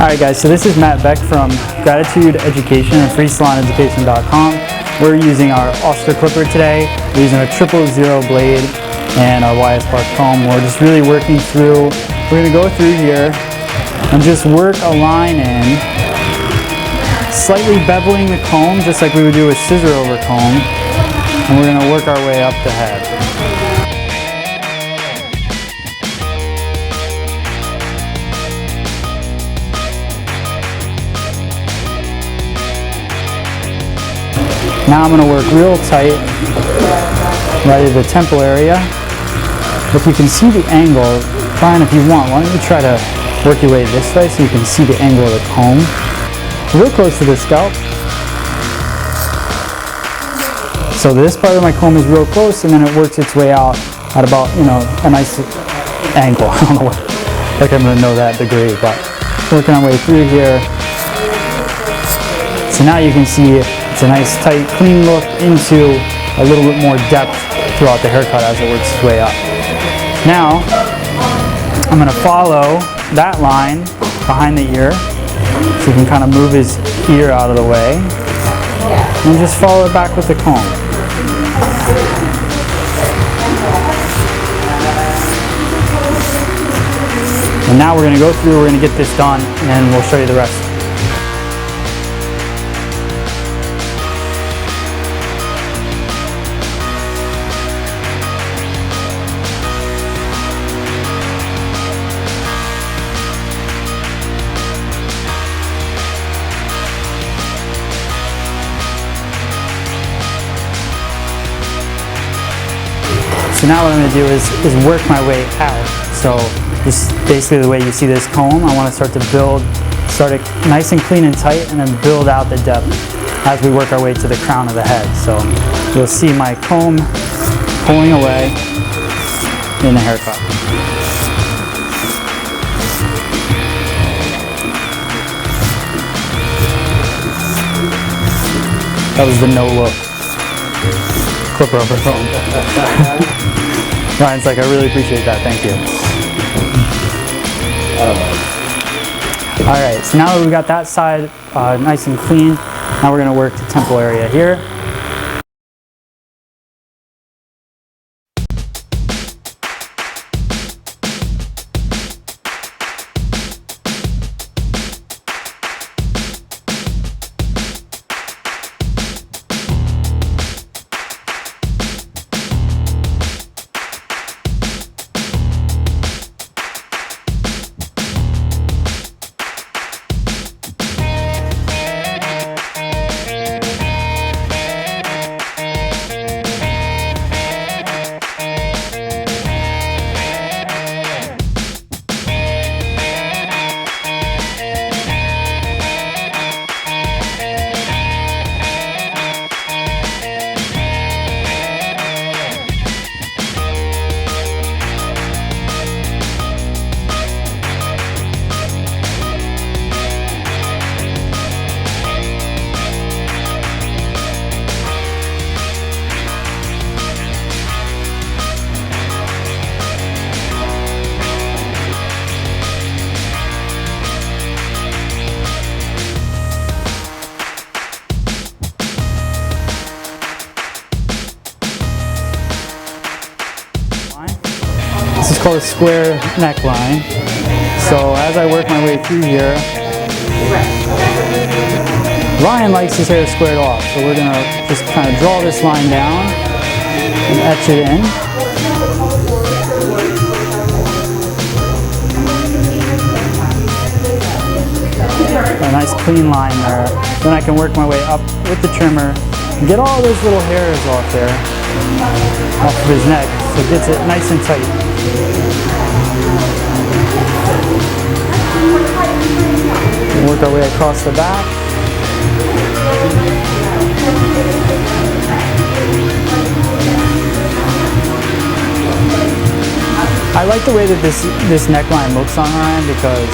Alright guys, so this is Beck from Gratitude Education and stylists.com. We're using our Oscar clipper today. We're using a 000 blade and our YS Park comb. We're just really working through, we're going to go through here and just work a line in, slightly beveling the comb just like we would do a scissor over comb, and we're going to work our way up the head. Now I'm going to work real tight right at the temple area. If you can see the angle, Brian, if you want, why don't you try to work your way this way so you can see the angle of the comb. Real close to the scalp. So this part of my comb is real close, and then it works its way out at about, a nice angle. I don't know like I'm going to know that degree, but working our way through here. So now you can see it's a nice tight clean look into a little bit more depth throughout the haircut as it works its way up. Now I'm going to follow that line behind the ear so you can kind of move his ear out of the way and just follow it back with the comb. And now we're going to go through, we're going to get this done, and we'll show you the rest. So now what I'm going to do is work my way out. So just basically the way you see this comb, I want to start it nice and clean and tight, and then build out the depth as we work our way to the crown of the head. So you'll see my comb pulling away in the haircut. That was the no look. Clipper over phone. Ryan's like, I really appreciate that, thank you. Alright, so now that we've got that side nice and clean, now we're going to work the temple area here. This is called a square neckline. So as I work my way through here, Ryan likes his hair squared off. So we're going to just kind of draw this line down and etch it in. A nice clean line there. Then I can work my way up with the trimmer and get all those little hairs off there, off of his neck, so it gets it nice and tight. Work our way across the back. I like the way that this neckline looks on Ryan because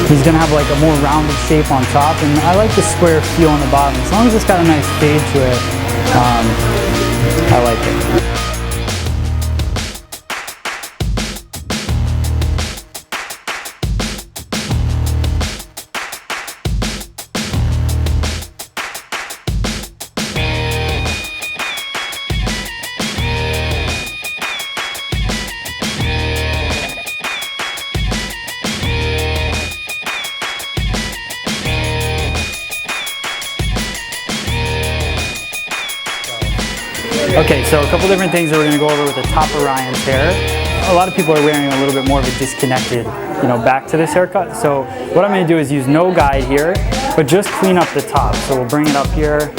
he's going to have like a more rounded shape on top, and I like the square feel on the bottom. As long as it's got a nice fade to it, I like it. Okay, so a couple different things that we're going to go over with the top of Ryan's hair. A lot of people are wearing a little bit more of a disconnected, back to this haircut. So what I'm going to do is use no guide here, but just clean up the top. So we'll bring it up here,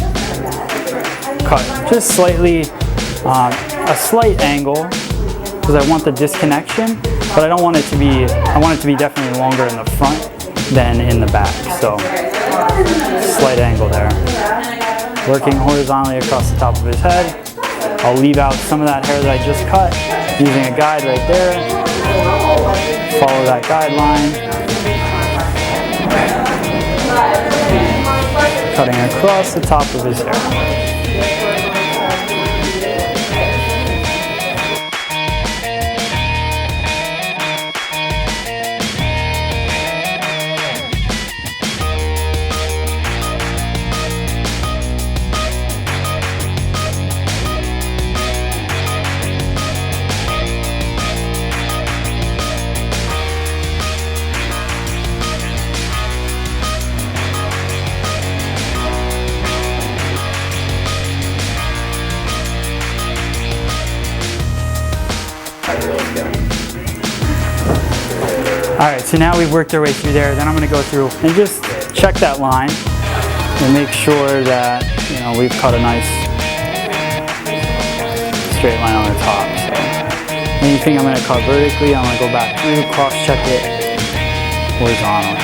cut just slightly, a slight angle, because I want the disconnection, but I don't want it to be, I want it to be definitely longer in the front than in the back. So slight angle there. Working horizontally across the top of his head. I'll leave out some of that hair that I just cut, using a guide right there. Follow that guideline. Cutting across the top of his hair. Alright, so now we've worked our way through there. Then I'm going to go through and just check that line and make sure that, we've cut a nice straight line on the top. So anything I'm going to cut vertically, I'm going to go back through, cross-check it horizontally.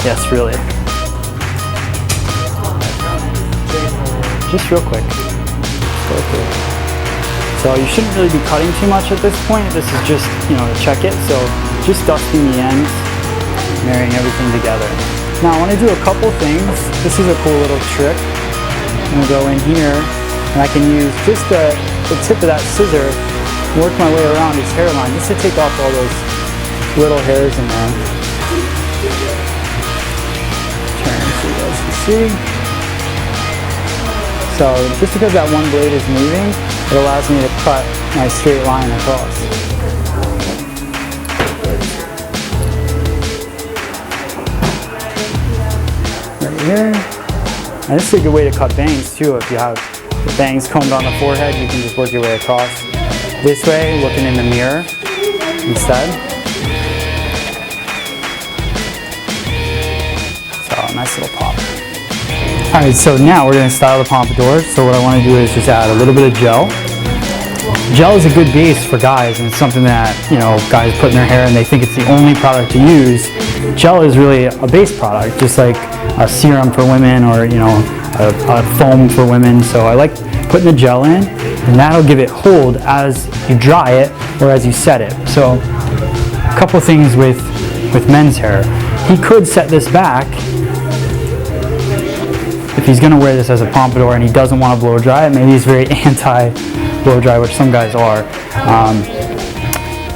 Yes, really. Just real quick. So you shouldn't really be cutting too much at this point. This is just, to check it. So just dusting the ends, marrying everything together. Now I want to do a couple things. This is a cool little trick. I'm going to go in here and I can use just the tip of that scissor, work my way around his hairline just to take off all those little hairs in there. Turn so you guys can see. So just because that one blade is moving, it allows me to cut my straight line across. Right here. And this is a good way to cut bangs too. If you have the bangs combed on the forehead, you can just work your way across this way, looking in the mirror instead. So nice little pop. Alright, so now we're going to style the pompadour. So what I want to do is just add a little bit of gel. Gel is a good base for guys, and it's something that, guys put in their hair and they think it's the only product to use. Gel is really a base product, just like a serum for women or, a foam for women. So I like putting the gel in, and that'll give it hold as you dry it or as you set it. So a couple things with men's hair. He could set this back if he's going to wear this as a pompadour and he doesn't want to blow dry it. Maybe he's very anti blow dry, which some guys are.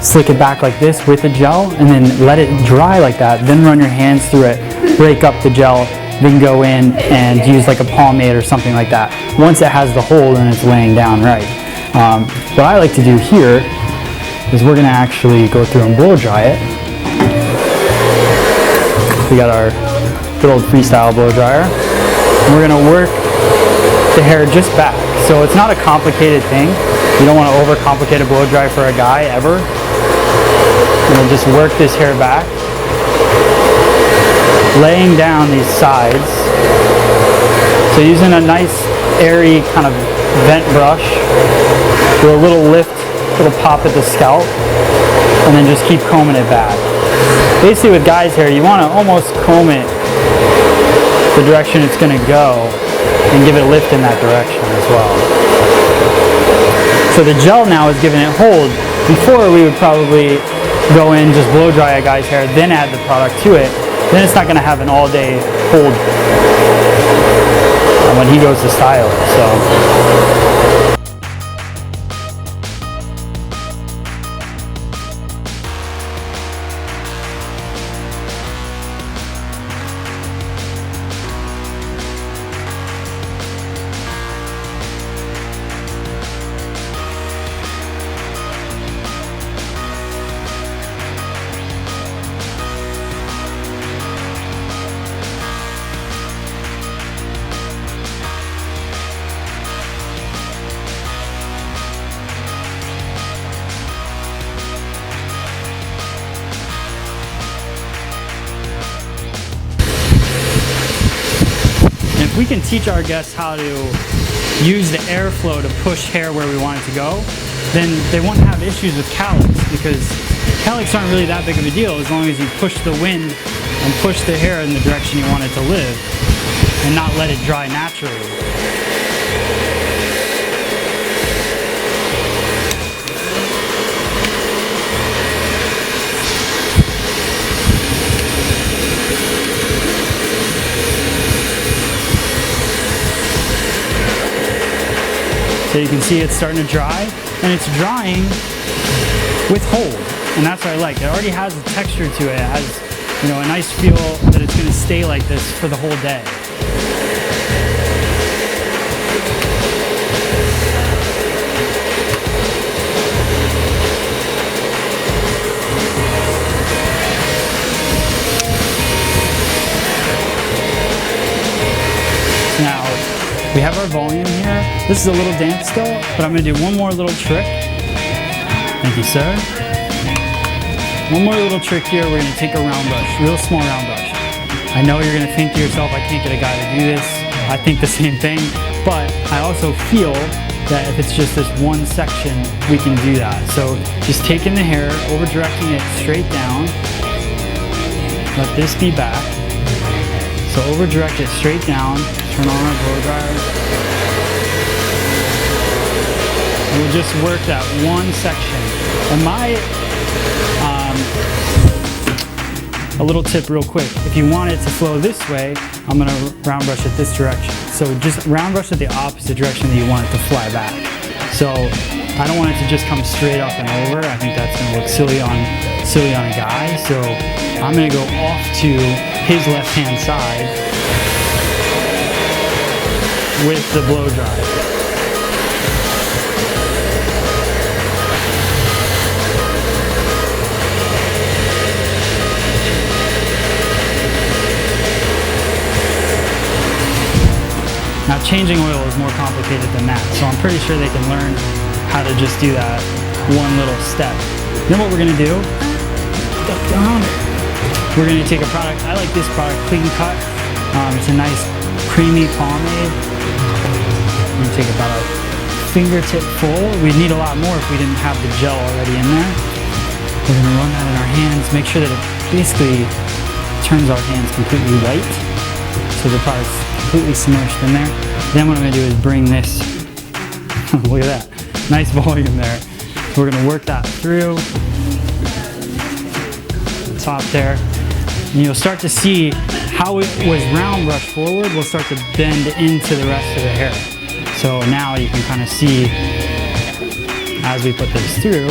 Slick it back like this with the gel and then let it dry like that. Then run your hands through it, break up the gel, then go in and use like a pomade or something like that. Once it has the hold and it's laying down right. What I like to do here is we're going to actually go through and blow dry it. We got our good old freestyle blow dryer. And we're going to work the hair just back. So it's not a complicated thing. You don't want to overcomplicate a blow dry for a guy ever. And then just work this hair back, laying down these sides. So using a nice airy kind of vent brush, do a little lift, little pop at the scalp, and then just keep combing it back. Basically with guys' hair, you want to almost comb it the direction it's going to go and give it a lift in that direction as well. So the gel now is giving it hold. Before we would probably go in, just blow dry a guy's hair, then add the product to it. Then it's not going to have an all-day hold when he goes to style it. So. we can teach our guests how to use the airflow to push hair where we want it to go, then they won't have issues with cowlicks, because cowlicks aren't really that big of a deal as long as you push the wind and push the hair in the direction you want it to live and not let it dry naturally. So you can see it's starting to dry, and it's drying with hold, and that's what I like. It already has a texture to it. It has, you know, a nice feel that it's going to stay like this for the whole day. Now, we have our volume here. This is a little damp still, but I'm going to do one more little trick. Thank you, sir. One more little trick here. We're going to take a round brush, real small round brush. I know you're going to think to yourself, I can't get a guy to do this. I think the same thing, but I also feel that if it's just this one section, we can do that. So just taking the hair, over directing it straight down. Let this be back. So over direct it straight down. Turn on our blow dryer. And we'll just work that one section. And a little tip real quick. If you want it to flow this way, I'm gonna round brush it this direction. So just round brush it the opposite direction that you want it to fly back. So I don't want it to just come straight up and over. I think that's gonna look silly on a guy. So I'm gonna go off to his left-hand side with the blow dryer. Now changing oil is more complicated than that, so I'm pretty sure they can learn how to just do that one little step. Then what we're gonna do, we're gonna take a product, I like this product, Clean Cut. It's a nice creamy pomade. I'm gonna take about a fingertip full. We'd need a lot more if we didn't have the gel already in there. We're gonna run that in our hands, make sure that it basically turns our hands completely white, so the product's completely submerged in there. Then what I'm going to do is bring this, look at that, nice volume there. So we're going to work that through the top there. And you'll start to see how it was round brush forward will start to bend into the rest of the hair. So now you can kind of see as we put this through.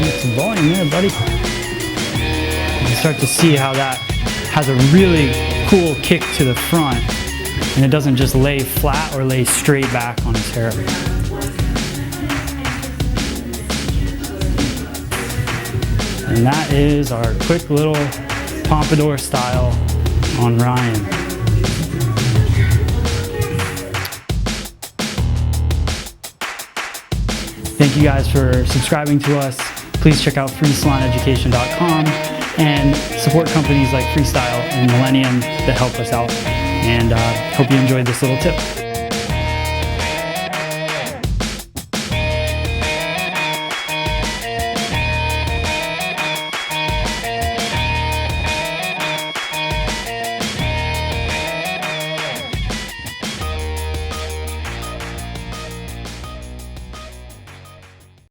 Get some volume there, buddy. You start to see how that has a really cool kick to the front, and it doesn't just lay flat or lay straight back on his hair. And that is our quick little Pompadour style on Ryan. Thank you guys for subscribing to us. Please check out freesaloneducation.com and support companies like Freestyle and Millennium that help us out. And hope you enjoyed this little tip.